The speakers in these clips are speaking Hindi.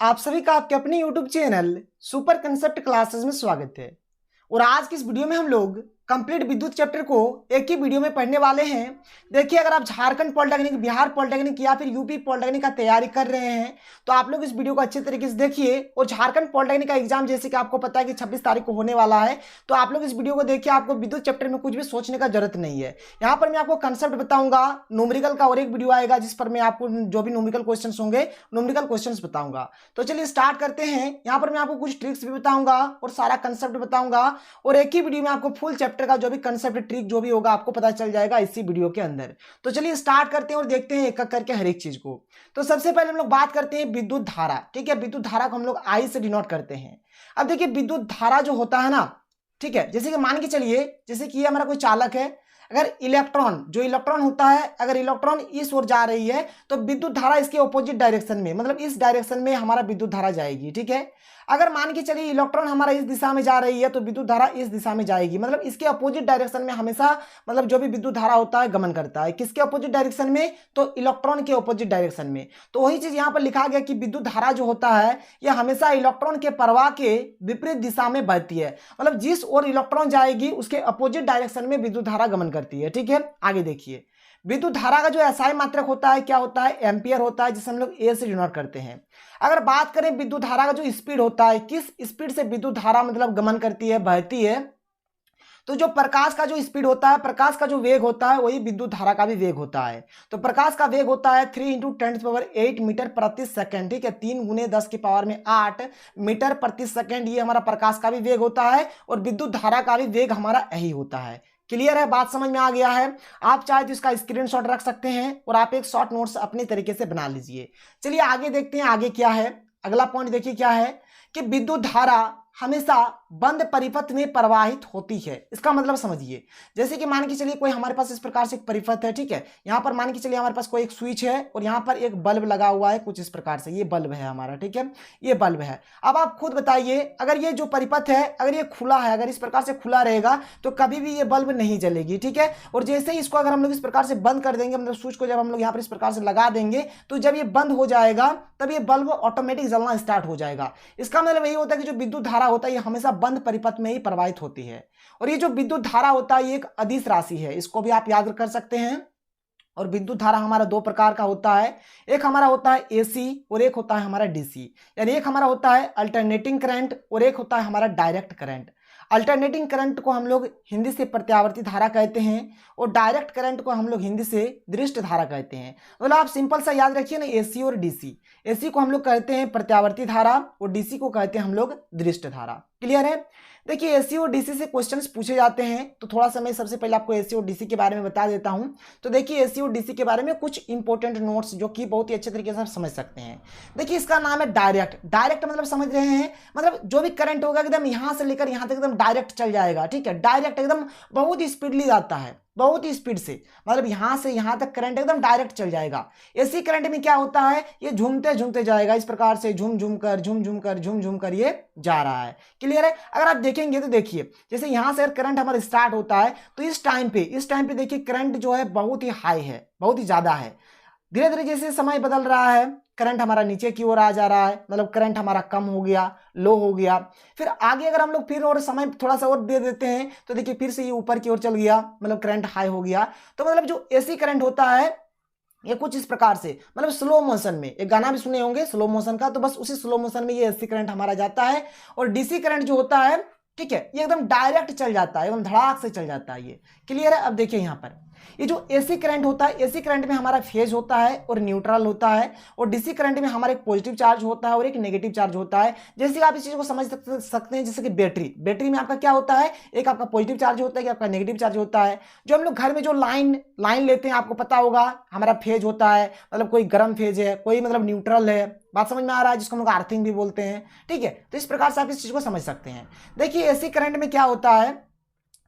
आप सभी का आपके अपने YouTube channel super concept classes में स्वागत है। और आज की इस वीडियो में हम लोग कंप्लीट विद्युत चैप्टर को एक ही वीडियो में पढ़ने वाले हैं। देखिए, अगर आप झारखंड पॉलिटेक्निक, बिहार पॉलिटेक्निक या फिर यूपी पॉलिटेक्निक का तैयारी कर रहे हैं तो आप लोग इस वीडियो को अच्छे तरीके से देखिए। और झारखंड पॉलिटेक्निक का एग्जाम जैसे कि आपको पता है कि 26 तारीख को होने वाला है, तो आप लोग इस वीडियो को देखिए। आपको विद्युत चैप्टर में कुछ भी सोचने का जरूरत नहीं है। यहाँ पर मैं आपको कंसेप्ट बताऊंगा, न्यूमेरिकल का और एक वीडियो आएगा जिस पर मैं आपको जो भी न्यूमेरिकल क्वेश्चन होंगे न्यूमेरिकल क्वेश्चन बताऊंगा। तो चलिए स्टार्ट करते हैं। यहाँ पर मैं आपको कुछ ट्रिक्स भी बताऊंगा और सारा कंसेप्ट बताऊंगा, और एक ही वीडियो में आपको फुल चैप्टर का जो भी कंसेप्ट ट्रिक जो भी होगा आपको पता चल जाएगा इसी वीडियो के अंदर। तो चलिए स्टार्ट करते हैं और देखते हैं एक एक करके हर एक चीज को। तो सबसे पहले हम लोग बात करते हैं विद्युत धारा। ठीक है, विद्युत धारा को हम लोग आई से डिनोट करते हैं। अब देखिए, विद्युत धारा जो होता है ना, ठीक है, जैसे कि मान के चलिए जैसे कि ये हमारा कोई चालक है। अगर इलेक्ट्रॉन, जो इलेक्ट्रॉन होता है, अगर इलेक्ट्रॉन इस ओर जा रही है तो विद्युत धारा इसके ऑपोजिट डायरेक्शन में, मतलब इस डायरेक्शन में हमारा विद्युत धारा जाएगी। ठीक है, अगर मान के चलिए इलेक्ट्रॉन हमारा इस दिशा में जा रही है तो विद्युत धारा इस दिशा में जाएगी। मतलब इसके अपोजिट डायरेक्शन में हमेशा, मतलब जो भी विद्युत धारा होता है गमन करता है। किसके अपोजिट डायरेक्शन में? तो इलेक्ट्रॉन के अपोजिट डायरेक्शन में। तो वही चीज यहाँ पर लिखा गया कि विद्युत धारा जो होता है यह हमेशा इलेक्ट्रॉन के प्रवाह के विपरीत दिशा में बहती है। मतलब जिस ओर इलेक्ट्रॉन जाएगी उसके अपोजिट डायरेक्शन में विद्युत धारा गमन करती है। ठीक है, आगे देखिए, विद्युत धारा का जो एसआई मात्रक होता है क्या होता है? एम्पियर होता है, जिसे हम लोग ए से डिनोट करते हैं। अगर बात करें विद्युत धारा का जो स्पीड होता है, किस स्पीड से विद्युत धारा मतलब गमन करती है, बहती है, तो जो प्रकाश का जो स्पीड होता है, प्रकाश का जो वेग होता है वही विद्युत धारा का भी वेग होता है। तो प्रकाश का वेग होता है 3 × 10⁸ मीटर प्रति सेकंड। ठीक है, 3 × 10⁸ मीटर प्रति सेकंड, ये हमारा प्रकाश का भी वेग होता है और विद्युत धारा का भी वेग हमारा यही होता है। क्लियर है? बात समझ में आ गया है? आप चाहे तो इसका स्क्रीनशॉट रख सकते हैं और आप एक शॉर्ट नोट्स अपने तरीके से बना लीजिए। चलिए आगे देखते हैं, आगे क्या है। अगला पॉइंट देखिए क्या है कि विद्युत धारा हमेशा बंद परिपथ में प्रवाहित होती है। इसका मतलब समझिए, जैसे कि मान के चलिए कोई हमारे पास इस प्रकार से एक परिपथ है। ठीक है, यहाँ पर मान के चलिए हमारे पास कोई एक स्विच है और यहाँ पर एक बल्ब लगा हुआ है कुछ इस प्रकार से। ये बल्ब है हमारा, ठीक है, ये बल्ब है। अब आप खुद बताइए, अगर ये जो परिपथ है अगर ये खुला है, अगर इस प्रकार से खुला रहेगा तो कभी भी ये बल्ब नहीं जलेगी। ठीक है, और जैसे ही इसको अगर हम लोग इस प्रकार से बंद कर देंगे, मतलब स्विच को जब हम लोग यहाँ पर इस प्रकार से लगा देंगे तो जब ये बंद हो जाएगा तब ये बल्ब ऑटोमेटिक जलना स्टार्ट हो जाएगा। इसका मतलब यही होता है कि जो विद्युत धारा होता है ये हमेशा बंद परिपथ में ही प्रवाहित होती है। और ये जो विद्युत धारा होता है ये एक अदिश राशि है, इसको भी आप याद कर सकते हैं। और विद्युत धारा हमारा दो प्रकार का होता है, एक हमारा होता है एसी और एक होता है हमारा डीसी। यानी एक हमारा होता है अल्टरनेटिंग करंट और एक होता है हमारा डायरेक्ट करंट। अल्टरनेटिंग करंट को हम लोग हिंदी से प्रत्यावर्ती धारा कहते हैं और डायरेक्ट करंट को हम लोग हिंदी से दृष्ट धारा कहते हैं। मतलब आप सिंपल सा याद रखिए ना, एसी और डीसी। एसी को हम लोग कहते हैं प्रत्यावर्ती धारा और डीसी को कहते हैं हम लोग दृष्ट धारा। क्लियर है? देखिए, एसी और डीसी से क्वेश्चंस पूछे जाते हैं, तो थोड़ा सा मैं सबसे पहले आपको एसी और डीसी के बारे में बता देता हूं। तो देखिए, एसी और डीसी के बारे में कुछ इंपॉर्टेंट नोट्स जो कि बहुत ही अच्छे तरीके से आप समझ सकते हैं। देखिए, इसका नाम है डायरेक्ट। डायरेक्ट मतलब समझ रहे हैं, मतलब जो भी करंट होगा एकदम यहां से लेकर यहां तक एकदम डायरेक्ट चल जाएगा। ठीक है, डायरेक्ट एकदम बहुत ही स्पीडली जाता है, बहुत ही स्पीड से, मतलब यहां से यहां तक करंट एकदम डायरेक्ट चल जाएगा। एसी करंट में क्या होता है, ये झूमते झूमते जाएगा इस प्रकार से, झूम झूम कर ये जा रहा है। क्लियर है? अगर आप देखेंगे तो देखिए, जैसे यहां से करंट हमारा स्टार्ट होता है तो इस टाइम पे देखिए करंट जो है बहुत ही हाई है, बहुत ही ज्यादा है। धीरे धीरे जैसे समय बदल रहा है करंट हमारा नीचे की ओर आ जा रहा है, मतलब करंट हमारा कम हो गया, लो हो गया। फिर आगे अगर हम लोग फिर और समय थोड़ा सा और दे देते हैं तो देखिए फिर से ये ऊपर की ओर चल गया, मतलब करंट हाई हो गया। तो मतलब जो एसी करंट होता है ये कुछ इस प्रकार से, मतलब स्लो मोशन में, एक गाना भी सुने होंगे स्लो मोशन का, तो बस उसी स्लो मोशन में ये एसी करंट हमारा जाता है। और डीसी करंट जो होता है, ठीक है, ये एकदम डायरेक्ट चल जाता है, एकदम धड़ाक से चल जाता है ये। क्लियर है? अब देखिए यहाँ पर ये जो एसी करंट होता है, एसी करंट में हमारा फेज होता है और न्यूट्रल होता है, और डीसी करंट में हमारा एक पॉजिटिव चार्ज होता है और एक नेगेटिव चार्ज होता है। जैसे आप इस चीज को समझ सकते हैं, जैसे कि बैटरी में आपका क्या होता है, एक आपका पॉजिटिव चार्ज होता है, एक आपका नेगेटिव चार्ज होता है। जो हम लोग घर में जो लाइन लेते हैं, आपको पता होगा हमारा फेज होता है, मतलब कोई गर्म फेज है, कोई मतलब न्यूट्रल है। बात समझ में आ रहा है? जिसको हम लोग अर्थिंग भी बोलते हैं। ठीक है, तो इस प्रकार से आप इस चीज को समझ सकते हैं। देखिए, एसी करंट में क्या होता है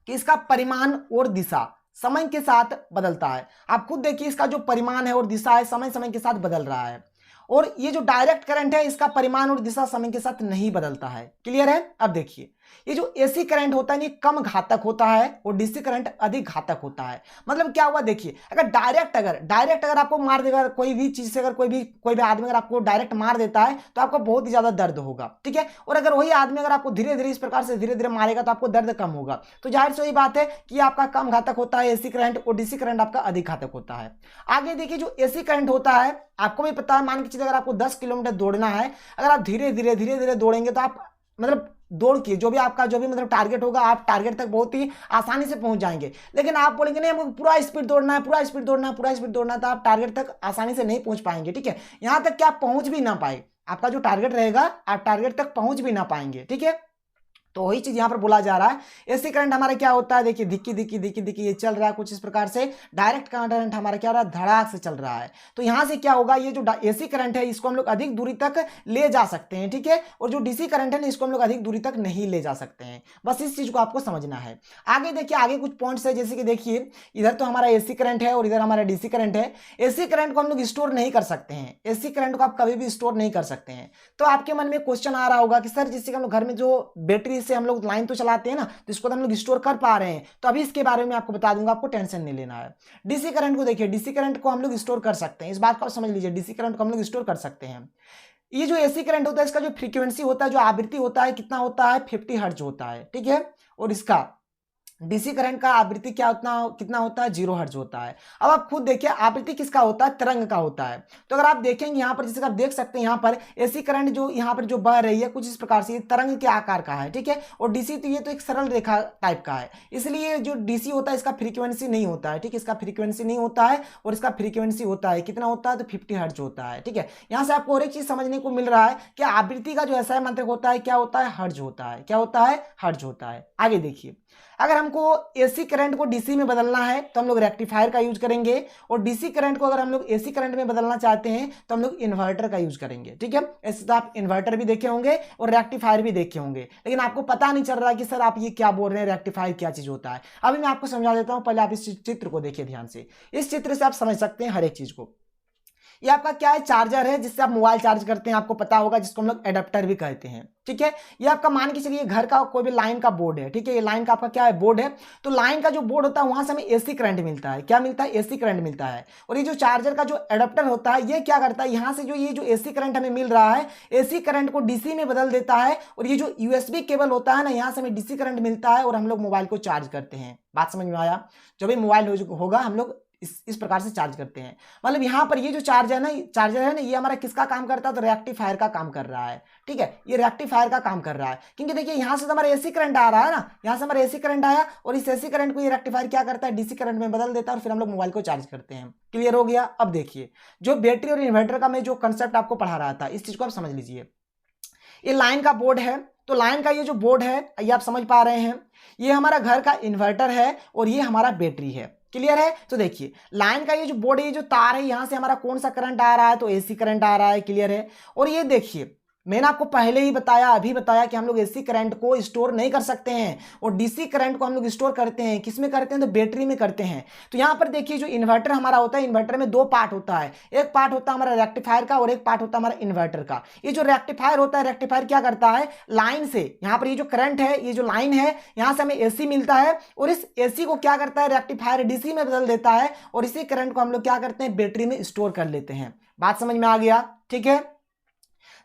कि इसका परिमाण और दिशा समय के साथ बदलता है। आप खुद देखिए, इसका जो परिमाण है और दिशा है समय के साथ बदल रहा है। और ये जो डायरेक्ट करंट है इसका परिमाण और दिशा समय के साथ नहीं बदलता है। क्लियर है? अब देखिए, ये जो एसी करंट होता है ये कम घातक होता है और डीसी करंट अधिक घातक होता है। मतलब क्या हुआ देखिए, अगर डायरेक्ट अगर आपको मार देगा कोई भी चीज से, अगर कोई भी आदमी अगर आपको डायरेक्ट मार देता है तो आपको बहुत ही ज्यादा दर्द होगा, ठीक है। और अगर वही आदमी अगर आपको धीरे धीरे इस प्रकार से धीरे धीरे मारेगा तो आपको दर्द कम होगा। तो जाहिर सी बात है कि आपका कम घातक होता है एसी करंट और डीसी करंट आपका अधिक घातक होता है। आगे देखिए, जो एसी करंट होता है आपको भी पता है, मान के चलिए अगर आपको 10 किलोमीटर दौड़ना है, अगर आप धीरे धीरे दौड़ेंगे तो आप मतलब दौड़ के जो भी मतलब टारगेट होगा, आप टारगेट तक बहुत ही आसानी से पहुंच जाएंगे। लेकिन आप बोलेंगे नहीं हमको पूरा स्पीड दौड़ना है, पूरा स्पीड दौड़ना है, तो आप टारगेट तक आसानी से नहीं पहुंच पाएंगे, ठीक है। यहां तक कि आप पहुंच भी ना पाए, आपका जो टारगेट रहेगा आप टारगेट तक पहुंच भी ना पाएंगे, ठीक है। तो वही चीज यहां पर बोला जा रहा है। एसी करंट हमारा क्या होता है, देखिए दिक्की ये चल रहा है कुछ इस प्रकार से। डायरेक्ट करंट हमारा क्या हो रहा है, धड़ाक से चल रहा है। तो यहां से क्या होगा, ये जो एसी करंट है इसको हम लोग अधिक दूरी तक ले जा सकते हैं, ठीक है। और जो डीसी करंट है ना इसको हम लोग अधिक दूरी तक नहीं ले जा सकते हैं। बस इस चीज को आपको समझना है। आगे देखिए, आगे कुछ पॉइंट्स है, जैसे कि देखिए इधर तो हमारा एसी करंट है और इधर हमारा डीसी करंट है। एसी करंट को हम लोग स्टोर नहीं कर सकते हैं, एसी करंट को आप कभी भी स्टोर नहीं कर सकते हैं। तो आपके मन में क्वेश्चन आ रहा होगा कि सर जिससे हम लोग घर में जो बैटरी से हम लोग लाइन तो चलाते हैं ना, तो इसको तो हम लोग स्टोर कर पा रहे हैं। तो अभी इसके बारे में आपको बता दूंगा, आपको टेंशन नहीं लेना है। डीसी करंट को देखिए, डीसी करंट को हम लोग स्टोर कर सकते हैं, इस बात को आप समझ लीजिए, डीसी करंट को हम लोग स्टोर कर सकते हैं। ये जो एसी करंट होता है इसका जो फ्रीक्वेंसी होता है, जो आवृत्ति होता है, कितना होता है, 50 हर्ट्ज होता है, ठीक है। और इसका डीसी करंट का आवृत्ति कितना होता है, 0 हर्ट्ज होता है। अब आप खुद देखिए आवृत्ति किसका होता है, तरंग का होता है। तो अगर आप देखेंगे यहाँ पर, जैसे आप देख सकते हैं यहाँ पर एसी करंट जो यहाँ पर जो बह रही है कुछ इस प्रकार से तरंग के आकार का है, ठीक है। और डीसी तो ये तो एक सरल रेखा टाइप का है, इसलिए जो डीसी होता है इसका फ्रीक्वेंसी नहीं होता है, ठीक है। इसका फ्रीक्वेंसी नहीं होता है और इसका फ्रीक्वेंसी होता है कितना होता है, तो 50 हर्ट्ज होता है, ठीक है। यहाँ से आपको और एक चीज समझने को मिल रहा है कि आवृत्ति का जो ऐसा मात्रक होता है क्या होता है, हर्ट्ज होता है। क्या होता है, हर्ट्ज होता है। आगे देखिए, अगर हमको एसी करंट को डीसी में बदलना है तो हम लोग रेक्टिफायर का यूज करेंगे, और डीसी करंट को अगर हम लोग एसी करंट में बदलना चाहते हैं तो हम लोग इन्वर्टर का यूज करेंगे, ठीक है। ऐसे तो आप इन्वर्टर भी देखे होंगे और रेक्टिफायर भी देखे होंगे, लेकिन आपको पता नहीं चल रहा कि सर आप ये क्या बोल रहे हैं, रेक्टिफायर क्या चीज होता है। अभी मैं आपको समझा देता हूं, पहले आप इस चित्र को देखिए ध्यान से। इस चित्र से आप समझ सकते हैं हर एक चीज को। ये आपका क्या है, चार्जर है जिससे आप मोबाइल चार्ज करते हैं, आपको पता होगा, जिसको हम लोग एडेप्टर भी कहते हैं, ठीक है। ये आपका मान के चलिए घर का कोई भी लाइन का बोर्ड है, ठीक है। ये लाइन का आपका क्या है, बोर्ड है। तो लाइन का जो बोर्ड होता है वहां से हमें एसी करंट मिलता है। क्या मिलता है, एसी करंट मिलता है। और ये जो चार्जर का जो एडेप्टर होता है ये क्या करता है, यहां से जो ये जो एसी करंट हमें मिल रहा है, एसी करंट को डीसी में बदल देता है। और ये जो यूएसबी केबल होता है ना, यहां से हमें डीसी करंट मिलता है और हम लोग मोबाइल को चार्ज करते हैं। बात समझ में आया, जो भी मोबाइल होगा हम लोग इस प्रकार से चार्ज करते हैं। मतलब यहां पर ये जो चार्जर है ना ये हमारा किसका काम करता है, तो रेक्टिफायर का काम कर रहा है, ठीक है। ये रेक्टिफायर का काम कर रहा है, क्योंकि देखिए यहां से तो हमारा एसी करंट आ रहा है ना, यहां से हमारा एसी करंट आया और इस एसी करंट को ये रेक्टिफायर क्या करता है, डीसी करंट में बदल देता है और फिर हम लोग मोबाइल को चार्ज करते हैं। क्लियर हो गया। अब देखिए, जो बैटरी और इन्वर्टर का मैं जो कंसेप्ट आपको पढ़ा रहा था, इस चीज को आप समझ लीजिए। ये लाइन का बोर्ड है, तो लाइन का ये जो बोर्ड है ये आप समझ पा रहे हैं, ये हमारा घर का इन्वर्टर है और ये हमारा बैटरी है। क्लियर है। तो देखिए लाइन का ये जो बोर्ड है, ये जो तार है, यहां से हमारा कौन सा करंट आ रहा है, तो एसी करंट आ रहा है। क्लियर है। और ये देखिए मैंने आपको पहले ही बताया, अभी बताया कि हम लोग एसी करंट को स्टोर नहीं कर सकते हैं और डीसी करंट को हम लोग स्टोर करते हैं। किस में करते हैं, तो बैटरी में करते हैं। तो यहां पर देखिए जो इन्वर्टर हमारा होता है, इन्वर्टर में दो पार्ट होता है, एक पार्ट होता है हमारा रेक्टिफायर का और एक पार्ट होता है हमारा इन्वर्टर का। ये जो रेक्टिफायर होता है, रेक्टिफायर क्या करता है, लाइन से यहां पर ये जो करंट है, ये जो लाइन है, यहां से हमें एसी मिलता है और इस एसी को क्या करता है, रेक्टिफायर डीसी में बदल देता है और इसी करंट को हम लोग क्या करते हैं, बैटरी में स्टोर कर लेते हैं। बात समझ में आ गया, ठीक है।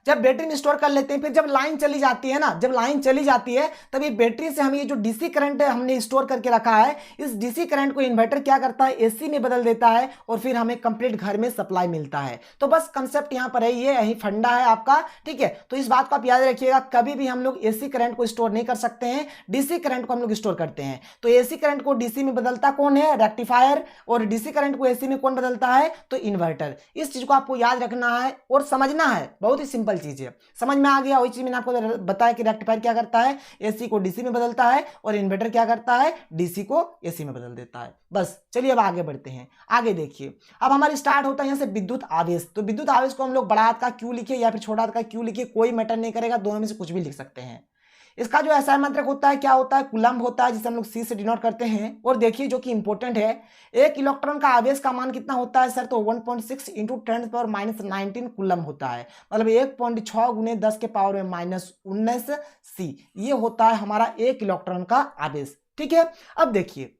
जब बैटरी में स्टोर कर लेते हैं, फिर जब लाइन चली जाती है ना, जब लाइन चली जाती है तब ये बैटरी से हम ये जो डीसी करंट हमने स्टोर करके रखा है, इस डीसी करंट को इन्वर्टर क्या करता है, एसी में बदल देता है और फिर हमें कंप्लीट घर में सप्लाई मिलता है। तो बस कंसेप्ट यहां पर है, ये यही फंडा है आपका, ठीक है। तो इस बात को आप याद रखिएगा, कभी भी हम लोग एसी करंट को स्टोर नहीं कर सकते हैं, डीसी करंट को हम लोग स्टोर करते हैं। तो एसी करंट को डीसी में बदलता कौन है, रेक्टिफायर, और डीसी करंट को एसी में कौन बदलता है, तो इन्वर्टर। इस चीज को आपको याद रखना है और समझना है, बहुत ही सिंपल चीज है। समझ में आ गया। वही चीज मैंने आपको बताया कि रेक्टिफायर क्या करता है, एसी को डीसी में बदलता है और इन्वर्टर क्या करता है, डीसी को एसी में बदल देता है। बस चलिए अब आगे बढ़ते हैं। आगे देखिए, अब हमारी स्टार्ट होता है यहां से विद्युत आवेश। तो विद्युत आवेश को हम लोग बड़ा हाथ का क्यू लिखे या फिर छोटा हाथ का क्यू लिखे, कोई मैटर नहीं करेगा, दोनों में से कुछ भी लिख सकते हैं। इसका जो एसआई मात्रक होता है क्या होता है, कूलम्ब होता है, जिसे हम लोग सी से डिनोट करते हैं। और देखिए जो कि इंपॉर्टेंट है, एक इलेक्ट्रॉन का आवेश का मान कितना होता है सर, तो 1.6 इंटू 10⁻⁻19 कूलम्ब होता है, मतलब 1.6 गुने 10 के पावर में -19 सी, ये होता है हमारा एक इलेक्ट्रॉन का आवेश। ठीक है, अब देखिए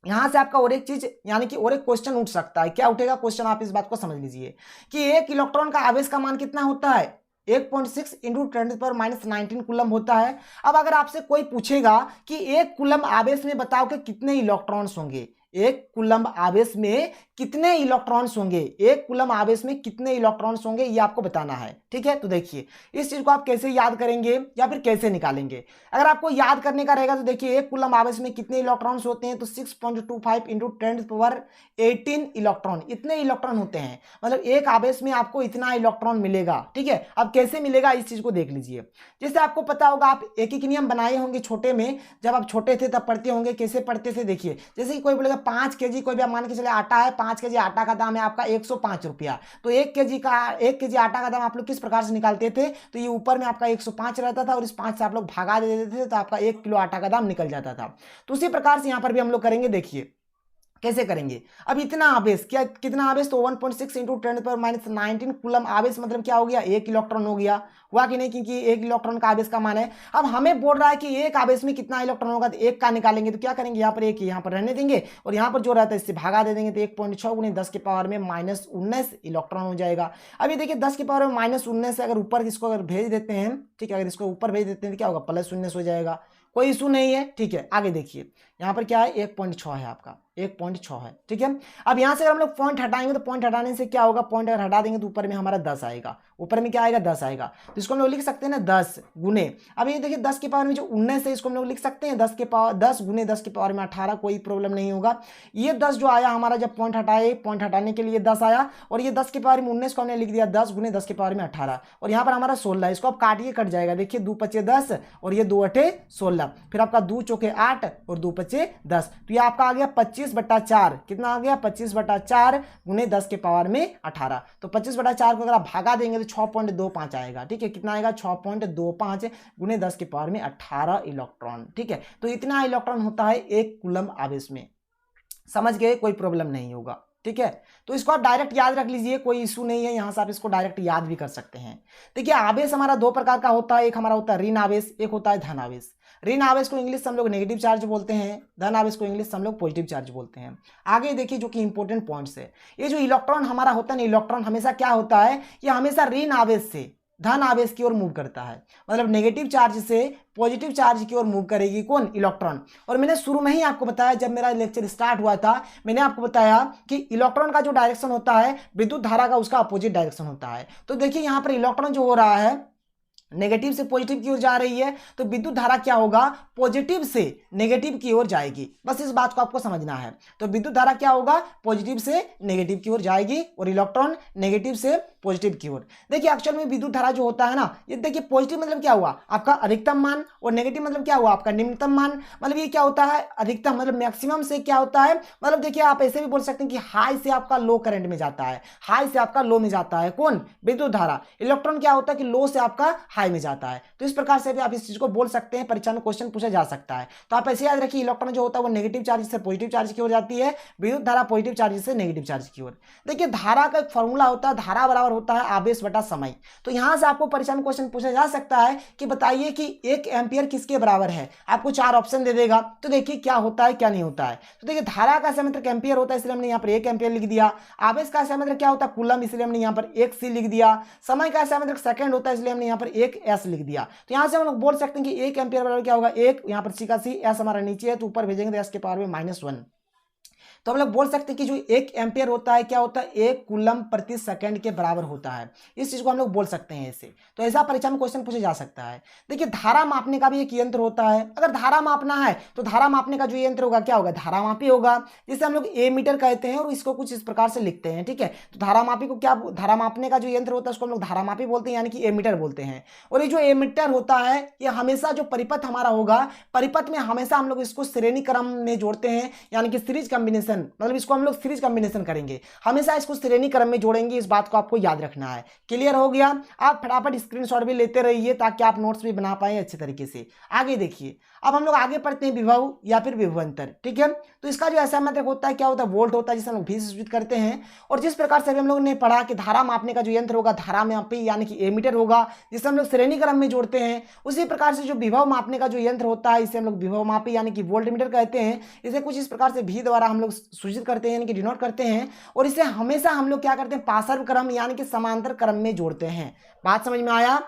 यहां से आपका और एक चीज यानी कि और एक क्वेश्चन उठ सकता है। क्या उठेगा क्वेश्चन, आप इस बात को समझ लीजिए कि एक इलेक्ट्रॉन का आवेश का मान कितना होता है, 1.6 इंटू 10⁻⁻19 कूलम्ब होता है। अब अगर आपसे कोई पूछेगा कि एक कूलम्ब आवेश में बताओ कि कितने इलेक्ट्रॉन्स होंगे, एक कूलम्ब आवेश में कितने इलेक्ट्रॉन्स होंगे, एक कूलम्ब आवेश में कितने इलेक्ट्रॉन्स होंगे, ये आपको बताना है। ठीक है, तो देखिए इस चीज को आप कैसे याद करेंगे या फिर कैसे निकालेंगे। अगर आपको याद करने का रहेगा तो देखिए एक कूलम्ब आवेश में कितने इलेक्ट्रॉन्स होते हैं, तो 6.25 इंटू 10⁻18 इलेक्ट्रॉन, इतने इलेक्ट्रॉन होते हैं, मतलब एक आवेश में आपको इतना इलेक्ट्रॉन मिलेगा। ठीक है, अब कैसे मिलेगा इस चीज को देख लीजिए। जैसे आपको पता होगा, आप एक एक नियम बनाए होंगे छोटे में, जब आप छोटे थे तब पढ़ते होंगे, कैसे पढ़ते थे देखिए। जैसे कि कोई बोलेगा 5 केजी, कोई भी मान के चले आटा है, 5 केजी आटा का दाम है आपका 105 रुपया, तो 1 केजी आटा का दाम आप लोग किस प्रकार से निकालते थे, तो ये ऊपर में आपका 105 रहता था और इस 5 से आप लोग भागा दे देते थे, तो आपका 1 किलो आटा का दाम निकल जाता था। तो उसी प्रकार से यहां पर भी हम लोग करेंगे, देखिए कैसे करेंगे। अब इतना आवेश, क्या कितना आवेश, तो 1.6 इंटू 10⁻⁻19 कूलम्ब आवेश, मतलब क्या हो गया, एक इलेक्ट्रॉन हो गया, हुआ कि नहीं, क्योंकि एक इलेक्ट्रॉन का आवेश का मान है। अब हमें बोल रहा है कि एक आवेश में कितना इलेक्ट्रॉन होगा, तो एक का निकालेंगे, तो क्या करेंगे, यहाँ पर एक यहाँ पर रहने देंगे और यहाँ पर जो रहता है इससे भागा दे देंगे, तो 1.6 गुने 10 के पावर में -19 इलेक्ट्रॉन हो जाएगा। अब ये देखिए 10 के पावर में -19 से अगर ऊपर इसको अगर भेज देते हैं, ठीक है, अगर इसको ऊपर भेज देते हैं तो क्या होगा, +19 हो जाएगा, कोई इशू नहीं है। ठीक है, आगे देखिए यहाँ पर क्या है, 1.6 है आपका, 1.6 है। ठीक है, अब यहां से अगर हम लोग पॉइंट हटाएंगे तो पॉइंट हटाने से क्या होगा, पॉइंट अगर हटा देंगे तो ऊपर में हमारा 10 आएगा, ऊपर में क्या आएगा, 10 आएगा, तो इसको हम लोग लिख सकते हैं ना 10 गुने, अब ये देखिए 10 के पावर में जो 19 है इसको हम लोग लिख सकते हैं 10 गुने 10 के पावर में 18, कोई प्रॉब्लम नहीं होगा। ये 10 जो आया हमारा, जब पॉइंट हटाए, पॉइंट हटाने के लिए 10 आया, और ये 10 के पावर में 19 को हमने लिख दिया 10 गुने 10 के पावर में 18, और यहाँ पर हमारा 16, इसको आप काटिए कट जाएगा, देखिए 2 पचे 10 और ये 2 अठे 16, फिर आपका 2 चौके 8 और 2 पचे 10, तो ये आपका आ गया 25/4, कितना आ गया, 25/4 गुने 10 के पावर में 18, तो 25/4 को अगर आप भागा देंगे तो 6.25 आएगा। ठीक है, कितना आएगा, 6.25 गुने 10 के पावर में 18 इलेक्ट्रॉन। ठीक है, तो इतना इलेक्ट्रॉन होता है एक कूलम्ब आवेश में, समझ गए, कोई प्रॉब्लम नहीं होगा। ठीक है, तो इसको आप डायरेक्ट याद रख लीजिए, कोई इशू नहीं है, यहां से आप इसको डायरेक्ट याद भी कर सकते हैं। देखिए आवेश हमारा दो प्रकार का होता है, एक हमारा होता है ऋण आवेश, एक होता है धन आवेश। ऋण आवेश को इंग्लिश से हम लोग नेगेटिव चार्ज बोलते हैं, धन आवेश को इंग्लिश से हम लोग पॉजिटिव चार्ज बोलते हैं। आगे देखिए जो कि इंपॉर्टेंट पॉइंट्स है, ये जो इलेक्ट्रॉन हमारा होता है ना, इलेक्ट्रॉन हमेशा क्या होता है, ये हमेशा ऋण आवेश से धन आवेश की ओर मूव करता है, मतलब नेगेटिव चार्ज से पॉजिटिव चार्ज की ओर मूव करेगी कौन, इलेक्ट्रॉन। और मैंने शुरू में ही आपको बताया, जब मेरा लेक्चर स्टार्ट हुआ था, मैंने आपको बताया कि इलेक्ट्रॉन का जो डायरेक्शन होता है विद्युत धारा का, उसका अपोजिट डायरेक्शन होता है। तो देखिए यहाँ पर इलेक्ट्रॉन जो हो रहा है नेगेटिव से पॉजिटिव की ओर जा रही है, तो विद्युत धारा क्या होगा, पॉजिटिव से नेगेटिव की ओर जाएगी, बस इस बात को आपको समझना है। तो विद्युत धारा क्या होगा, पॉजिटिव से नेगेटिव की ओर जाएगी और इलेक्ट्रॉन नेगेटिव से पॉजिटिव की ओर। देखिए एक्चुअल में विद्युत धारा जो होता है ना, ये देखिए पॉजिटिव मतलब क्या हुआ, आपका अधिकतम मान, और नेगेटिव मतलब क्या हुआ, आपका निम्नतम मान। मतलब ये क्या होता है, अधिकतम मतलब मैक्सिमम से क्या होता है, मतलब देखिए आप ऐसे भी बोल सकते हैं कि हाई से आपका लो करंट में जाता है, हाई से आपका लो में जाता है कौन, विद्युत धारा। इलेक्ट्रॉन क्या होता है कि लो से आपका हाई में जाता है। तो इस प्रकार से भी आप इस चीज को बोल सकते हैं, परीक्षा में क्वेश्चन पूछा जा सकता है। तो आप ऐसे याद रखिए, इलेक्ट्रॉन जो होता है वो नेगेटिव चार्ज से पॉजिटिव चार्ज की ओर जाती है, विद्युत धारा पॉजिटिव चार्ज से नेगेटिव चार्ज की ओर। देखिए धारा का एक फॉर्मूला होता है, धारा बराबर होता है आवेश बटा समय। तो यहां से आपको परीक्षा में क्वेश्चन पूछा जा सकता है कि बताइए कि 1 एम्पियर किसके बराबर है, आपको 4 ऑप्शन दे देगा। तो देखिए क्या होता है क्या नहीं होता है। तो देखिए धारा का संयंत्र एम्पियर होता है, इसलिए हमने यहाँ पर 1 एम्पियर लिख दिया। आवेश का संयंत्र क्या होता है, कूलम, इसलिए हमने यहाँ पर 1 सी लिख दिया। समय का संयंत्र सेकंड होता है, इसलिए हमने यहाँ पर 1 एस लिख दिया। तो यहाँ से हम लोग बोल सकते हैं कि 1 एम्पियर बराबर क्या होगा, 1, यहाँ पर सी का सी, एस हमारा नीचे है तो ऊपर भेजेंगे तो एस के पावर में -1। तो हम लोग बोल सकते हैं कि जो 1 एम्पियर होता है क्या होता है, 1 कूलम प्रति सेकंड के बराबर होता है। इस चीज को हम लोग बोल सकते हैं ऐसे। तो ऐसा परीक्षा में क्वेश्चन पूछा जा सकता है। देखिए धारा मापने का भी एक यंत्र होता है। अगर धारा मापना है तो धारा मापने का जो यंत्र होगा क्या होगा, धारामापी होगा, जिसे हम लोग एमीटर कहते हैं और इसको कुछ इस प्रकार से लिखते हैं। ठीक है, तो धारामापी को क्या, धारा मापने का जो यंत्र होता है उसको हम लोग धारामापी बोलते हैं, यानी कि एमीटर बोलते हैं। और ये जो एमीटर होता है ये हमेशा जो परिपथ हमारा होगा, परिपथ में हमेशा हम लोग इसको श्रेणी क्रम में जोड़ते हैं, यानी कि सीरीज कॉम्बिनेशन कॉम्बिनेशन, मतलब इसको हम लोग सीरीज कॉम्बिनेशन करेंगे, हमेशा इसको श्रेणी क्रम में जोड़ेंगे, इस बात को आपको याद रखना है। क्लियर हो गया? आप फटाफट स्क्रीनशॉट भी लेते रहिए ताकि आप नोट्स भी बना पाए अच्छे तरीके से। आगे देखिए, अब हम लोग आगे पढ़ते हैं विभव या फिर विभवांतर। ठीक है, तो इसका जो ऐसा मतलब होता है, क्या होता है, वोल्ट होता है जिसे हम लोग भी से सूचित करते हैं। और जिस प्रकार से अभी हम लोग ने पढ़ा कि धारा मापने का जो यंत्र होगा धारा मापी यानी कि एमीटर होगा, जिसे हम लोग श्रेणी क्रम में जोड़ते हैं, उसी प्रकार से जो विभव मापने का जो यंत्र होता है इसे हम लोग विभव मापी यानी कि वोल्ट मीटर कहते हैं। इसे कुछ इस प्रकार से भी द्वारा हम लोग सूचित करते हैं यानी कि डिनोट करते हैं। और इसे हमेशा हम लोग क्या करते हैं, पार्श्व क्रम यानी कि समांतर क्रम में जोड़ते हैं। बात समझ में आया?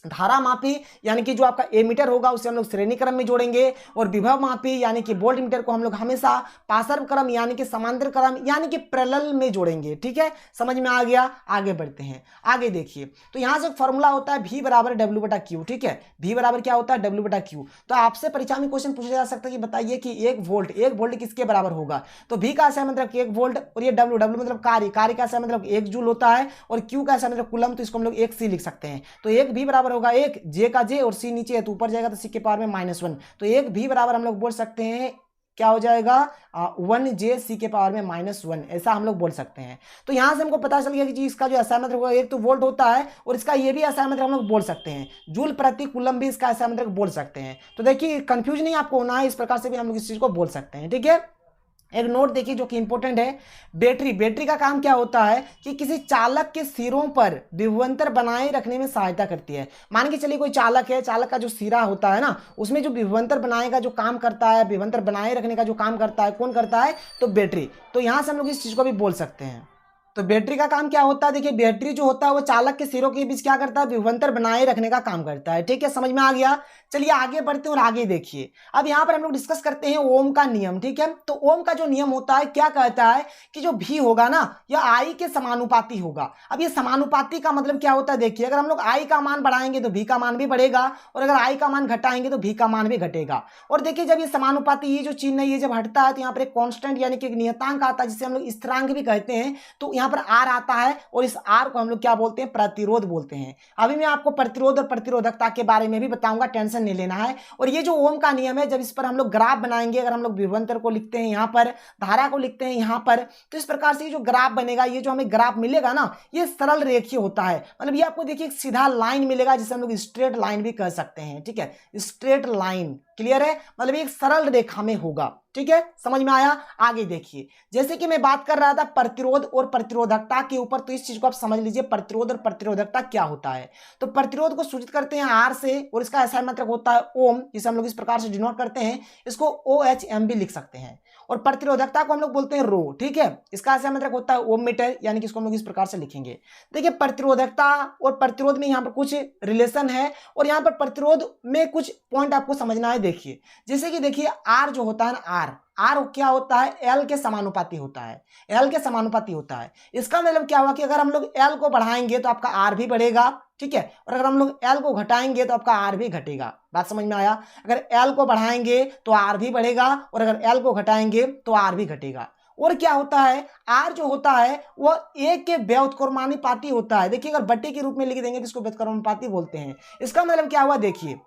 धारा मापी यानी कि जो आपका एमीटर होगा उसे हम लोग श्रेणी क्रम में जोड़ेंगे, और विभव मापी यानी कि वोल्ट मीटर को हम लोग हमेशा पार्श्व क्रम यानी कि समांतर क्रम यानी कि पैरेलल में जोड़ेंगे। ठीक है, समझ में आ गया? आगे बढ़ते हैं। आगे देखिए, तो यहां से फॉर्मूला होता है V बराबर W बटा Q। ठीक है, V बराबर क्या होता है, W बटा Q। तो आपसे परीक्षा में क्वेश्चन पूछा जा सकता है कि बताइए कि 1 वोल्ट किसके बराबर होगा। तो V का ऐसा मतलब 1 वोल्ट, और ये W मतलब कार्य का ऐसा मतलब 1 जूल होता है, और Q का ऐसा मतलब कूलम, तो इसको हम लोग 1 C लिख सकते हैं। तो 1 V बराबर होगा 1, J का J और C नीचे है तो ऊपर जाएगा तो C के पावर में -1। तो 1 V बराबर हम लोग बोल सकते हैं क्या हो जाएगा, 1J C के पावर में -1, ऐसा हम लोग बोल सकते हैं। तो यहां से हमको पता चल गया कि जी इसका जो असाइनमेंट होगा, एक तो वोल्ट होता है और इसका ये भी असाइनमेंट हम लोग बोल सकते हैं, जूल प्रति कूलम भी इसका असाइनमेंट बोल सकते हैं। तो देखिए कंफ्यूज नहीं आपको होना है, इस प्रकार से भी हम लोग इस चीज को बोल सकते हैं। ठीक है, एक नोट देखिए जो कि इंपॉर्टेंट है, बैटरी का काम क्या होता है कि किसी चालक के सिरों पर विभवांतर बनाए रखने में सहायता करती है। मान के चलिए कोई चालक है, चालक का जो सिरा होता है ना, उसमें जो विभवांतर बनाने का जो काम करता है, विभवांतर बनाए रखने का जो काम करता है, कौन करता है, तो बैटरी। तो यहां से हम लोग इस चीज को भी बोल सकते हैं। तो बैटरी का काम क्या होता है, देखिए बैटरी जो होता है वो चालक के सिरों के बीच क्या करता है, विभवांतर बनाए रखने का काम करता है। ठीक है, समझ में आ गया? चलिए आगे बढ़ते हैं और आगे देखिए, अब यहां पर हम लोग डिस्कस करते हैं ओम का नियम। ठीक है, तो ओम का जो नियम होता है क्या कहता है कि जो भी होगा ना यह आई के समानुपाती होगा। अब ये समानुपाती का मतलब क्या होता है, देखिए अगर हम लोग आई का मान बढ़ाएंगे तो भी का मान भी बढ़ेगा, और अगर आई का मान घटाएंगे तो भी का मान भी घटेगा। और देखिए जब ये समानुपाती, ये जो चिन्ह है ये जब हटता है तो यहाँ पर एक कॉन्स्टेंट यानी कि एक नियतांक आता है जिसे हम लोग स्थिरांक भी कहते हैं। तो यहाँ पर आर आता है, और इस आर को हम लोग क्या बोलते हैं, प्रतिरोध बोलते हैं। अभी मैं आपको प्रतिरोध और प्रतिरोधकता के बारे में भी बताऊंगा, टेंशन नहीं लेना है। और ये जो ओम का नियम है, जब इस पर हम लोग ग्राफ बनाएंगे, अगर हम लोग विभवांतर को लिखते हैं यहाँ पर, धारा को लिखते हैं यहाँ पर, तो इस प्रकार से ये जो ग्राफ बनेगा, ये जो हमें ग्राफ मिलेगा ना, ये सरल रेखीय होता है। मतलब ये आपको देखिए एक सीधा लाइन मिलेगा जिसे हम लोग स्ट्रेट लाइन भी कह सकते हैं। ठीक है, स्ट्रेट लाइन, क्लियर है, मतलब एक सरल रेखा में होगा। ठीक है, समझ में आया? आगे देखिए, जैसे कि मैं बात कर रहा था प्रतिरोध और प्रतिरोधकता के ऊपर, तो इस चीज को आप समझ लीजिए, प्रतिरोध और प्रतिरोधकता क्या होता है। तो प्रतिरोध को सूचित करते हैं आर से, और इसका ऐसा मतलब होता है ओम, जिसे हम लोग इस प्रकार से डिनोट करते हैं, इसको OHM भी लिख सकते हैं। और प्रतिरोधकता को हम लोग बोलते हैं रो। ठीक है, इसका ऐसा मतलब होता है ओम मीटर, यानी कि इसको हम लोग इस प्रकार से लिखेंगे। देखिए प्रतिरोधकता और प्रतिरोध में यहाँ पर कुछ रिलेशन है, और यहाँ पर प्रतिरोध में कुछ पॉइंट आपको समझना है। देखिए जैसे कि देखिए आर जो होता है ना, आर क्या होता है, एल के समानुपाती होता है, एल के समानुपाती होता है। इसका मतलब क्या हुआ कि अगर हम लोग एल को बढ़ाएंगे तो आपका आर भी बढ़ेगा। ठीक है, और अगर हम लोग एल को घटाएंगे तो आपका आर भी घटेगा। बात समझ में आया? अगर एल को बढ़ाएंगे तो आर भी बढ़ेगा, और अगर एल को घटाएंगे तो आर भी घटेगा। और क्या होता है, आर जो होता है वो एक के व्युत्क्रमानुपाती होता है। देखिए अगर बट्टे के रूप में लिख देंगे तो इसको व्युत्क्रमानुपाती बोलते हैं। इसका मतलब क्या हुआ, देखिए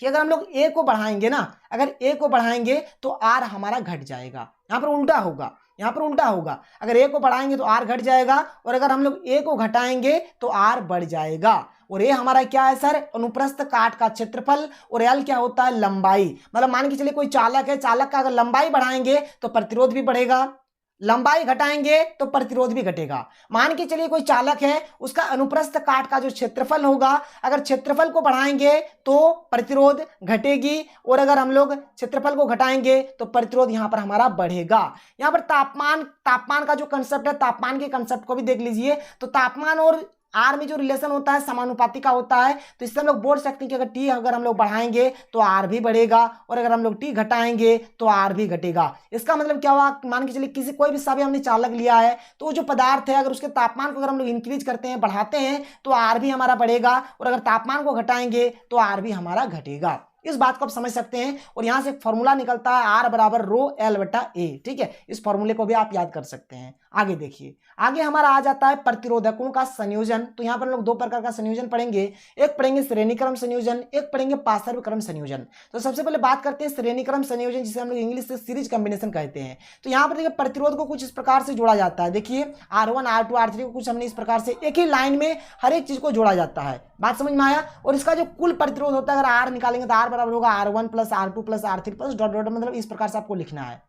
कि अगर हम लोग ए को बढ़ाएंगे ना, अगर ए को बढ़ाएंगे तो आर हमारा घट जाएगा। यहाँ पर उल्टा होगा, यहाँ पर उल्टा होगा, अगर ए को बढ़ाएंगे तो आर घट जाएगा, और अगर हम लोग ए को घटाएंगे तो आर बढ़ जाएगा। और ये हमारा क्या है सर, अनुप्रस्थ काट का क्षेत्रफल, और एल क्या होता है, लंबाई। मतलब मान के चलिए कोई चालक है, चालक का अगर लंबाई बढ़ाएंगे तो प्रतिरोध भी बढ़ेगा, लंबाई घटाएंगे तो प्रतिरोध भी घटेगा। मान के चलिए कोई चालक है, उसका अनुप्रस्थ काट का जो क्षेत्रफल होगा, अगर क्षेत्रफल को बढ़ाएंगे तो प्रतिरोध घटेगी, और अगर हम लोग क्षेत्रफल को घटाएंगे तो प्रतिरोध यहां पर हमारा बढ़ेगा। यहां पर तापमान का जो कंसेप्ट है, तापमान के कंसेप्ट को भी देख लीजिए। तो तापमान और आर में जो रिलेशन होता है समानुपाती का होता है। तो इससे हम लोग बोल सकते हैं कि अगर टी अगर हम लोग बढ़ाएंगे तो आर भी बढ़ेगा, और अगर हम लोग टी घटाएंगे तो आर भी घटेगा। इसका मतलब क्या हुआ, मान के चलिए किसी कोई भी सभी हमने चालक लिया है, तो जो पदार्थ है अगर उसके तापमान को अगर हम लोग इंक्रीज करते हैं, बढ़ाते हैं, तो आर भी हमारा बढ़ेगा, और अगर तापमान को घटाएंगे तो आर भी हमारा घटेगा। इस बात को आप समझ सकते हैं। और यहां से फॉर्मूला निकलता है आर बराबर रो एल बटा ए। ठीक है, इस फॉर्मूले को भी आप याद कर सकते हैं। आगे देखिए, आगे हमारा आ जाता है प्रतिरोधकों का संयोजन। तो यहाँ पर हम लोग दो प्रकार का संयोजन पढ़ेंगे, एक पढ़ेंगे श्रेणी क्रम संयोजन, एक पढ़ेंगे पार्श्व क्रम संयोजन। तो सबसे पहले बात करते हैं श्रेणी क्रम संयोजन, जिसे हम लोग इंग्लिश से सीरीज कॉम्बिनेशन कहते हैं। तो यहाँ पर देखिए प्रतिरोध को कुछ इस प्रकार से जोड़ा जाता है। देखिए R1 R2 R3 को कुछ हमने इस प्रकार से एक ही लाइन में हर एक चीज को जोड़ा जाता है। बात समझ में आया। और इसका जो कुल प्रतिरोध होता है, अगर R निकालेंगे तो R बराबर होगा R1 plus R2 plus R3 plus dot dot, मतलब इस प्रकार से आपको लिखना है।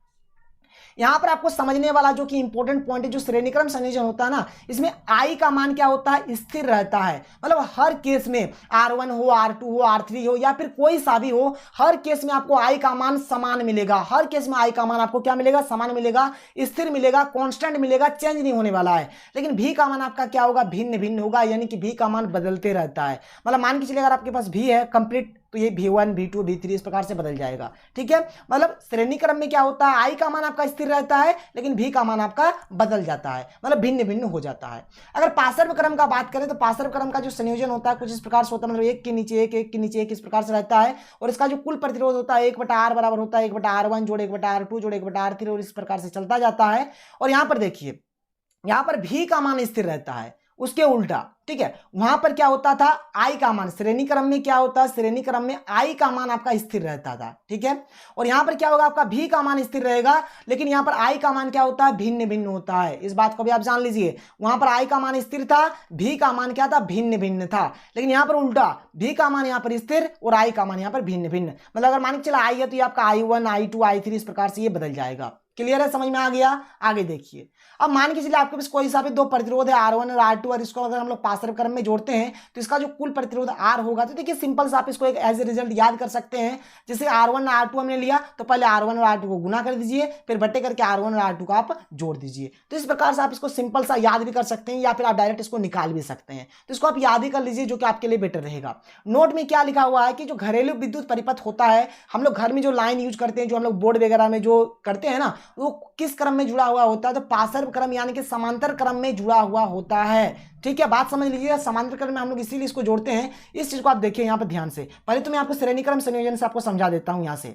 यहां पर आपको समझने वाला जो कि इंपॉर्टेंट पॉइंट है, जो श्रेणी क्रम संयोजन होता है ना, इसमें I का मान क्या होता है, स्थिर रहता है। मतलब हर केस में R1 हो, R2 हो, R3 हो या फिर कोई सा भी हो, हर केस में आपको I का मान समान मिलेगा। हर केस में I का मान आपको क्या मिलेगा, समान मिलेगा, स्थिर मिलेगा, कांस्टेंट मिलेगा, चेंज नहीं होने वाला है। लेकिन V का मान आपका क्या होगा, भिन्न भिन्न होगा, यानी कि V का मान बदलते रहता है। मतलब मान के चलिए अगर आपके पास V है कंप्लीट, तो ये V1 V2 V3 इस प्रकार से बदल जाएगा। ठीक है, मतलब श्रेणी क्रम में क्या होता है, I का मान आपका स्थिर रहता है लेकिन V का मान आपका बदल जाता है, मतलब भिन्न भिन्न हो जाता है। अगर पार्श्व क्रम का बात करें तो पार्श्व क्रम का जो संयोजन होता है कुछ इस प्रकार से होता है, मतलब एक के नीचे एक, एक के नीचे एक, इस प्रकार से रहता है। और इसका जो कुल प्रतिरोध होता है 1/R बराबर होता है 1/R1 जोड़ 1/R2 जोड़ 1/R3, और इस प्रकार से चलता जाता है। और यहां पर देखिए, यहां पर V का मान स्थिर रहता है, उसके उल्टा। ठीक है, वहां पर क्या होता था, I का मान, श्रेणी क्रम में क्या होता है, श्रेणी क्रम में I का मान आपका स्थिर रहता था। ठीक है, और यहां पर क्या होगा, आपका V का मान स्थिर रहेगा, लेकिन यहां पर I का मान क्या होता है, भिन्न भिन्न होता है। इस बात को भी आप जान लीजिए, वहां पर I का मान स्थिर था, V का मान क्या था, भिन्न भिन्न था। लेकिन यहां पर उल्टा, V का मान यहां पर स्थिर और I का मान यहां पर भिन्न भिन्न। मतलब अगर मान के चला I है तो ये आपका I1 I2 I3 इस प्रकार से ये बदल जाएगा। क्लियर है, समझ में आ गया। आगे देखिए, अब मान के चलिए आपके पास कोई सा भी दो प्रतिरोध है R1 और R2, और इसको अगर हम लोग पार्श्व क्रम में जोड़ते हैं तो इसका जो कुल प्रतिरोध R होगा, तो देखिए सिंपल सा आप इसको एक एज ए रिजल्ट याद कर सकते हैं। जैसे R1 और R2 हमने लिया तो पहले R1 और R2 को गुना कर दीजिए, फिर बट्टे करके R1 और R2 को आप जोड़ दीजिए। तो इस प्रकार से आप इसको सिंपल सा याद भी कर सकते हैं, या फिर आप डायरेक्ट इसको निकाल भी सकते हैं। तो इसको आप याद ही कर लीजिए, जो कि आपके लिए बेटर रहेगा। नोट में क्या लिखा हुआ है कि जो घरेलू विद्युत परिपथ होता है, हम लोग घर में जो लाइन यूज करते हैं, जो हम लोग बोर्ड वगैरह में जो करते हैं ना, वो किस क्रम में जुड़ा हुआ होता है, तो पार्श्व क्रम यानी कि समांतर क्रम में जुड़ा हुआ होता है। ठीक है, बात समझ लीजिए, समांतर क्रम में हम लोग इसीलिए इसको जोड़ते हैं। इस चीज को आप देखिए यहाँ पर ध्यान से। पहले तो मैं आपको श्रेणी क्रम संयोजन से आपको समझा देता हूं। यहाँ से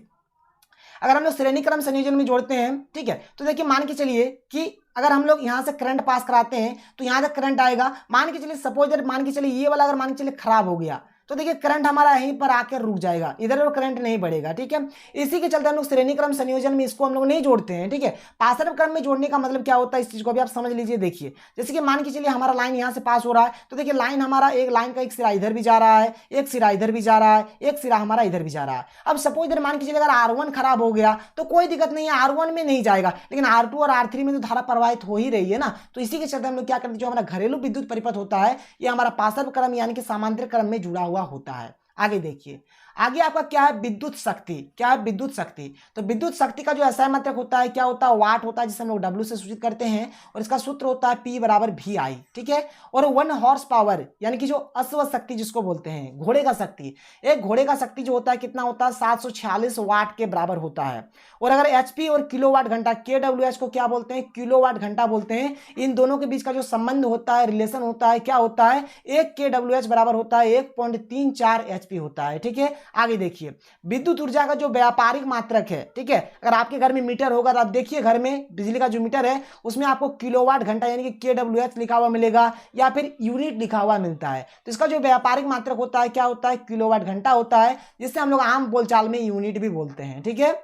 अगर हम लोग श्रेणी क्रम संयोजन में जोड़ते हैं, ठीक है, तो देखिए मान के चलिए कि अगर हम लोग यहाँ से करंट पास कराते हैं तो यहाँ तक करंट आएगा। मान के चलिए सपोज मान के चलिए ये वाला अगर मान के चलिए खराब हो गया, तो देखिए करंट हमारा यहीं पर आकर रुक जाएगा, इधर और करंट नहीं बढ़ेगा। ठीक है, इसी के चलते हम लोग श्रेणी क्रम संयोजन में इसको हम लोग नहीं जोड़ते हैं। ठीक है, पार्श्व क्रम में जोड़ने का मतलब क्या होता है, इस चीज को भी आप समझ लीजिए। देखिए जैसे कि मान के चलिए हमारा लाइन यहाँ से पास हो रहा है, तो देखिए लाइन हमारा एक लाइन का एक सिरा इधर भी जा रहा है, एक सिरा इधर भी जा रहा है, एक सिरा हमारा इधर भी जा रहा है। अब सपोज इधर मान के चलिए अगर R1 खराब हो गया तो कोई दिक्कत नहीं है, R1 में नहीं जाएगा, लेकिन R2 और R3 में तो धारा प्रवाहित हो ही रही है ना। तो इसी के चलते हम लोग क्या करते हैं, जो हमारा घरेलू विद्युत परिपथ होता है ये हमारा पार्श्व क्रम यानी कि समांतर क्रम में जुड़ा हुआ होता है। आगे देखिए, आगे आपका क्या है, विद्युत शक्ति। क्या है, विद्युत शक्ति। तो विद्युत शक्ति का जो एसआई मात्रक होता है क्या होता है, वाट होता है, जिसे हम लोग W से सूचित करते हैं, और इसका सूत्र होता है P बराबर VI। ठीक है, और 1 हॉर्स पावर यानी कि जो अश्व शक्ति जिसको बोलते हैं, घोड़े का शक्ति, एक घोड़े का शक्ति जो होता है कितना होता है, 746 वाट के बराबर होता है। और अगर HP और किलोवाट घंटा, KWH को क्या बोलते हैं, किलोवाट घंटा बोलते हैं। इन दोनों के बीच का जो संबंध होता है, रिलेशन होता है, क्या होता है, 1 KWH बराबर होता है 1.34 HP होता है। ठीक है, आगे देखिए, विद्युत ऊर्जा का जो व्यापारिक मात्रक है, ठीक है, अगर आपके घर में मीटर होगा तो आप देखिए घर में बिजली का जो मीटर है उसमें आपको किलोवाट घंटा यानी कि KWH लिखा हुआ मिलेगा, या फिर यूनिट लिखा हुआ मिलता है। तो इसका जो व्यापारिक मात्रक होता है क्या होता है, किलोवाट घंटा होता है, जिससे हम लोग आम बोलचाल में यूनिट भी बोलते हैं। ठीक है,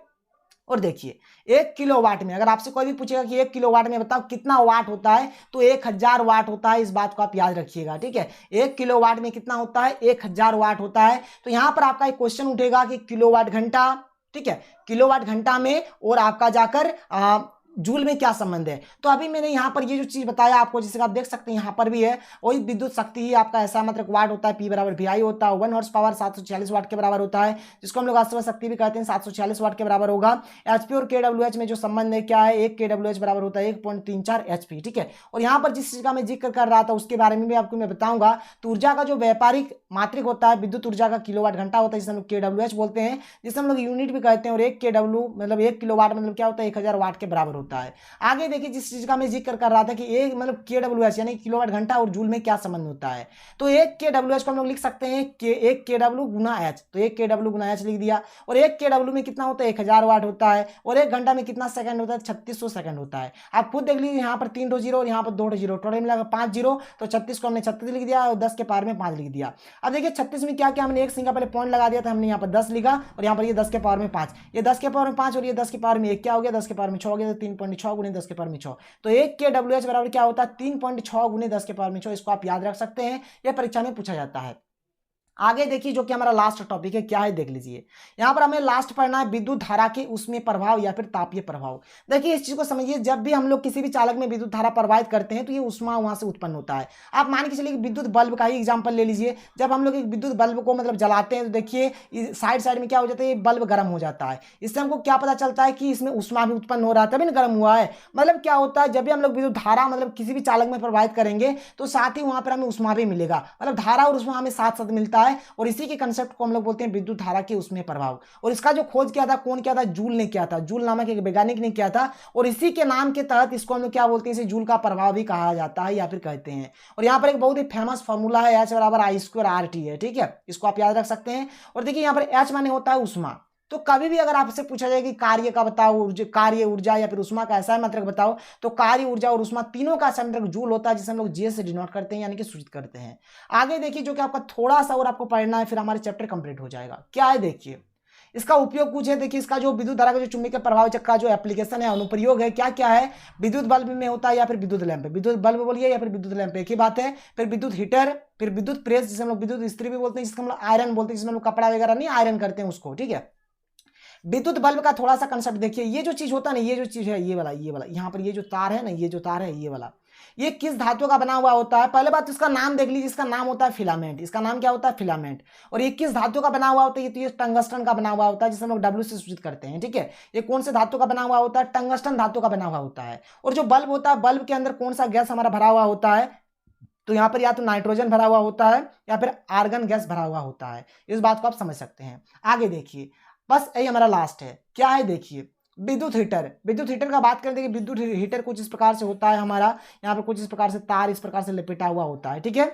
और देखिए 1 किलोवाट में, अगर आपसे कोई भी पूछेगा कि 1 किलोवाट में बताओ कितना वाट होता है, तो 1000 वाट होता है। इस बात को आप याद रखिएगा। ठीक है, 1 किलोवाट में कितना होता है, 1000 वाट होता है। तो यहां पर आपका एक क्वेश्चन उठेगा कि किलोवाट घंटा, ठीक है, किलोवाट घंटा में और आपका जाकर जूल में क्या संबंध है। तो अभी मैंने यहाँ पर ये जो चीज बताया आपको, जिसे आप देख सकते हैं यहाँ पर भी है, वही विद्युत शक्ति ही आपका ऐसा मतलब वाट होता है, P बराबर VI होता है। 1 हॉर्स पावर 746 वाट के बराबर होता है, जिसको हम लोग अश्व शक्ति भी कहते हैं, 746 वाट के बराबर होगा। HP और KWH में जो संबंध है क्या है, 1 KWH बराबर होता है 1.34 HP। ठीक है, और यहाँ पर जिस चीज का मैं जिक्र कर रहा था उसके बारे में भी आपको मैं बताऊंगा। तो ऊर्जा का जो व्यापारिक मात्रिक होता है, विद्युत ऊर्जा का किलोवाट घंटा होता है, जिसे हम लोग KWH बोलते हैं, जिसे हम लोग यूनिट भी कहते हैं। और 1 KW मतलब 1 किलोवाट मतलब क्या होता है, 1000 वाट के बराबर होता है। होता है। आगे देखिए जिस चीज का मैं जिक्र कर रहा था कि एक मतलब KWH यानी किलोवाट घंटा और जूल में क्या संबंध होता है, तो एक KWH को हम लोग लिख सकते हैं एक KW गुना H, तो एक KW गुना H लिख दिया। और एक KW में कितना होता है 1000 वाट होता है, और एक घंटा में कितना सेकंड होता है 3600 सेकंड होता है। आप खुद देख लीजिए, यहाँ पर 3 जीरो और यहाँ पर 2 जीरो, टोटल मिला 5 जीरो, तो 36 को हमने 36 लिख दिया और 10 के पावर में 5 लिख दिया। अब देखिए 36 में क्या क्या हमने एक सिंगल पहले पॉइंट लगा दिया था, हमने यहाँ पर 10 लिखा और यहाँ पर ये 10 के पावर में 5, ये 10 के पावर में 5 और ये 10 के पावर में 1 क्या हो गया 10 के पावर में 6 हो गया, तो 3.6 गुने 10 के पावर में 6, तो 1 KWH बराबर क्या होता है 3.6 गुने 10 के पावर में 6। इसको आप याद रख सकते हैं, यह परीक्षा में पूछा जाता है। आगे देखिए जो कि हमारा लास्ट टॉपिक है क्या है देख लीजिए, यहाँ पर हमें लास्ट पढ़ना है विद्युत धारा के उसमें प्रभाव या फिर तापीय प्रभाव। देखिए इस चीज को समझिए, जब भी हम लोग किसी भी चालक में विद्युत धारा प्रवाहित करते हैं तो ये ऊष्मा वहां से उत्पन्न होता है। आप मान के चलिए विद्युत बल्ब का ही एग्जाम्पल ले लीजिए, जब हम लोग एक विद्युत बल्ब को मतलब जलाते हैं तो देखिए साइड साइड में क्या हो जाता है, ये बल्ब गर्म हो जाता है। इससे हमको क्या पता चलता है कि इसमें ऊष्मा भी उत्पन्न हो रहा है, तभी ना गर्म हुआ है। मतलब क्या होता है, जब भी हम लोग विद्युत धारा मतलब किसी भी चालक में प्रवाहित करेंगे तो साथ ही वहां पर हमें ऊष्मा भी मिलेगा, मतलब धारा और ऊष्मा हमें साथ साथ मिलता है। और इसी के कंसेप्ट को हम लोग बोलते हैं विद्युत धारा के उसमें प्रभाव। और इसका जो खोज किया था कौन किया था, जूल ने किया था, जूल नामक एक वैज्ञानिक ने किया था। और इसी के नाम के तहत इसको हम लोग क्या बोलते हैं, इसे जूल का प्रभाव भी कहा जाता है या फिर कहते हैं। और यहाँ पर एक बहुत ही फेमस फॉर्मूला है H बराबर I² RT है, ठीक है, इसको आप याद रख सकते हैं। और देखिए यहाँ पर H माने होता है ऊष्मा, तो कभी भी अगर आपसे पूछा जाए कि कार्य का बताओ, कार्य ऊर्जा या फिर ऊष्मा का ऐसा मात्रक बताओ, तो कार्य ऊर्जा और ऊष्मा तीनों का मात्रक जूल होता है, जिसे हम लोग J से डिनोट करते हैं यानी कि सूचित करते हैं। आगे देखिए जो कि आपका थोड़ा सा और आपको पढ़ना है, फिर हमारे चैप्टर कंप्लीट हो जाएगा। क्या है देखिए इसका उपयोग कुछ है, देखिए इसका जो विद्युत धारा का जो चुंबकीय प्रभाव का जो एप्लीकेशन है, अनुप्रयोग है, क्या क्या है, विद्युत बल्ब में होता है या फिर विद्युत लैंप, विद्युत बल्ब बोलिए या फिर विद्युत लैंप एक ही बात है। फिर विद्युत हीटर, फिर विद्युत प्रेस जिसे हम लोग विद्युत इस्त्री भी बोलते हैं, जिसको हम लोग आयरन बोलते हैं, जिसमें हम लोग कपड़ा वगैरह नहीं आयरन करते हैं उसको, ठीक है। विद्युत बल्ब का थोड़ा सा कंसेप्ट देखिए, ये जो चीज होता है ना, ये जो चीज है ये वाला यहाँ पर ये जो तार है ना, ये जो तार है ये वाला, ये किस धातु का बना हुआ होता है। पहले बात इसका नाम देख लीजिए, इसका नाम होता है फिलामेंट, इसका नाम क्या होता है फिलामेंट। और ये किस धातु का बना हुआ होता है, तो ये टंगस्टन का बना हुआ होता है, जिसे हम लोग W से सूचित करते हैं, ठीक है। ये कौन से धातु का बना हुआ होता है, टंगस्टन धातु का बना हुआ होता है। और जो बल्ब होता है, बल्ब के अंदर कौन सा गैस हमारा भरा हुआ होता है, तो यहाँ पर या तो नाइट्रोजन भरा हुआ होता है या फिर आर्गन गैस भरा हुआ होता है। इस बात को आप समझ सकते हैं। आगे देखिए बस यही हमारा लास्ट है, क्या है देखिए विद्युत हीटर। विद्युत हीटर का बात करें, देखिए विद्युत हीटर कुछ इस प्रकार से होता है हमारा, यहाँ पर कुछ इस प्रकार से तार इस प्रकार से लपेटा हुआ होता है, ठीक है।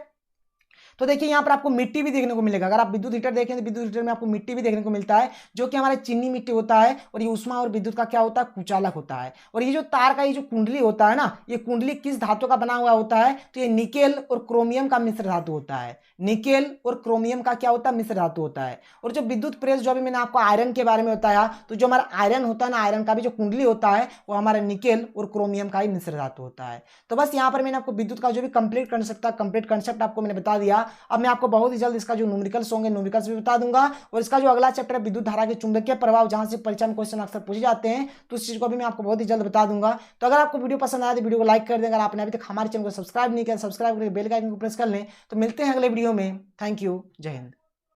तो देखिए यहाँ पर आपको मिट्टी भी देखने को मिलेगा, अगर आप विद्युत हीटर देखें तो विद्युत हीटर में आपको मिट्टी भी देखने को मिलता है, जो कि हमारे चीनी मिट्टी होता है। और ये ऊष्मा और विद्युत का क्या होता है, कुचालक होता है। और ये जो तार का ये जो कुंडली होता है ना, ये कुंडली किस धातु का बना हुआ होता है, तो ये निकेल और क्रोमियम का मिश्र धातु होता है। निकेल और क्रोमियम का क्या होता है, मिश्र धातु होता है। और जो विद्युत प्रेस जो अभी मैंने आपको आयरन के बारे में बताया, तो जो हमारा आयरन होता है ना, आयरन का भी जो कुंडली होता है वो हमारा निकेल और क्रोमियम का ही मिश्र धातु होता है। तो बस यहाँ पर मैंने आपको विद्युत का जो भी कंप्लीट कंसेप्ट था, कंप्लीट कंसेप्ट आपको मैंने बता दिया। अब मैं आपको बहुत ही जल्द इसका जो न्यूमेरिकल्स होंगे न्यूमेरिकल्स भी बता दूंगा। और इसका जो अगला चैप्टर है विद्युत धारा के चुंबकीय प्रभाव, जहां से परीक्षा में क्वेश्चन अक्सर पूछे जाते हैं, तो उस चीज को भी मैं आपको बहुत ही जल्द बता दूंगा। तो अगर आपको वीडियो पसंद आया तो वीडियो को लाइक कर दें। अगर आपने अभी तक हमारे चैनल को सब्सक्राइब नहीं किया, सब्सक्राइब करके बेल का आइकन को प्रेस कर लें। तो मिलते हैं अगले वीडियो में। थैंक यू, जय हिंद।